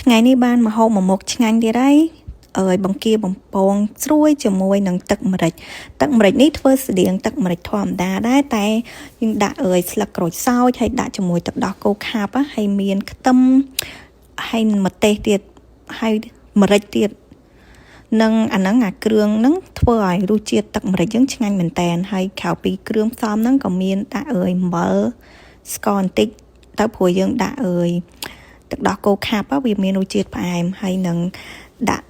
ថ្ងៃនេះបានមកហូបមួយមុខឆ្ងាញ់ទៀតហើយបង្គាបំពងស្រួយជាមួយនឹងទឹកម្រេចនេះធ្វើស្តៀងទឹកម្រេចធម្មតាដែរតែយើងដាក់ស្លឹកក្រូចសើចហើយដាក់ជាមួយទឹកដោះគោខាប់ហើយមានខ្ទឹមហើយម្ទេសទៀតហើយម្រេចទៀតនឹងអាហ្នឹងអាគ្រឿងហ្នឹងធ្វើឲ្យរសជាតិទឹកម្រេចយើងឆ្ងាញ់មែនតែនហើយក្រៅពីគ្រឿងផ្សំហ្នឹងក៏មានដាក់អំបិលស្ករបន្តិចទៅព្រោះយើងដាក់ទឹកដោះគោខាប់វាមានរសជាតិផ្អែមហើយនឹងដាក់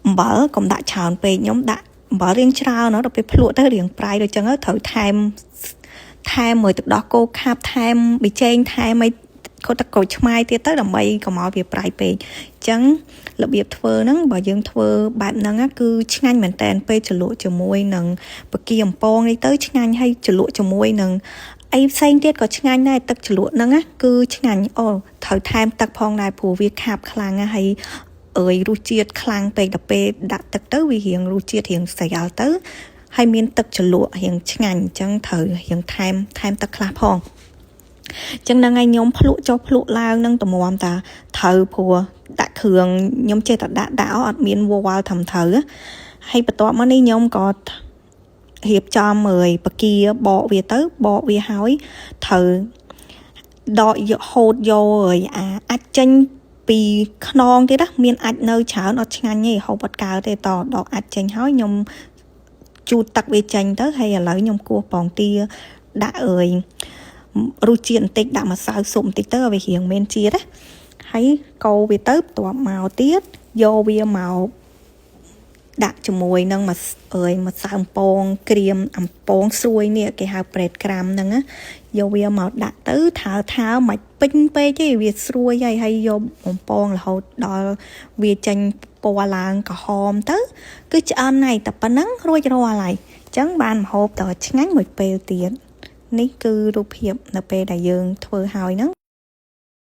អំបិលកុំដាក់ច្រើនពេកខ្ញុំដាក់អំបិលរៀងច្រើនដល់ពេលភ្លក់ទៅរៀងប្រៃដូចចឹងត្រូវថែមមួយទឹកដោះគោខាប់ថែមប៊ីចេងថែមឲ្យគាត់ទឹកក្រូចឆ្មាយទៀតទៅដើម្បីកុំឲ្យវាប្រៃពេកអញ្ចឹងរបៀបធ្វើហ្នឹងបើយើងធ្វើបែបហ្នឹងគឺឆ្ងាញ់មែនតែនពេលជ្រលក់ជាមួយនឹងបកាអំពងនេះទៅឆ្ងាញ់ហើយជ្រលក់ជាមួយនឹងអីផ្សេងទៀតក៏ឆ្ងាញ់ដែរទឹកជ្រលក់ហ្នឹងគឺឆ្ងាញ់ត្រូវថែមទឹកផងដែរព្រោះវាខាប់ខ្លាំងហើយរសជាតិខ្លាំងពេកដល់ពេលដាក់ទឹកទៅវារៀងរសជាតិរៀងស្រាលទៅហើយមានទឹកជ្រលក់រៀងឆ្ងាញ់អញ្ចឹងត្រូវរៀងថែមទឹកខ្លះផងចឹងហ្នឹងហើយខ្ញុំភ្លក់ឡើងនឹងតម្រាំតាត្រូវព្រោះដាក់គ្រឿងខ្ញុំចេះតែដាក់អត់មានវល់ត្រឹមត្រូវហើយបន្ទាប់មកនេះខ្ញុំក៏រៀបចំបកាបកវាហើយត្រូវដកយកហូតយកអាចចេញពីខ្នងទៀតមានអាចនៅច្រើនអត់ឆ្ងាញ់ទេហូបអត់កើតទេតដកអាចចេញហើយខ្ញុំជូតទឹកវាចេញទៅហើយឥឡូវខ្ញុំគោះពងទាដាក់រសជាតិបន្តិចដាក់ម្សៅស៊ុបបន្តិចទៅឲ្យវារៀងមានជាតិហើយកូរវាទៅបន្ទាប់មកទៀតយកវាមកដាក់ជាមួយនឹងម្សៅអំពងក្រៀមអំពងស្រួយនេះគេហៅប្រេតក្រាំហ្នឹងយកវាមកដាក់ទៅថើមិនពេញពេកទេវាស្រួយហើយយកបំពងរហូតដល់វាចេញពណ៌ឡើងក្រហមទៅគឺឆ្អិនហើយតែប៉ុណ្ណឹងរួចរាល់ហើយអញ្ចឹងបានម្ហូបតឆ្ងាញ់មួយពេលទៀតនេះគឺរូបភាពនៅពេលដែលយើងធ្វើហើយហ្នឹង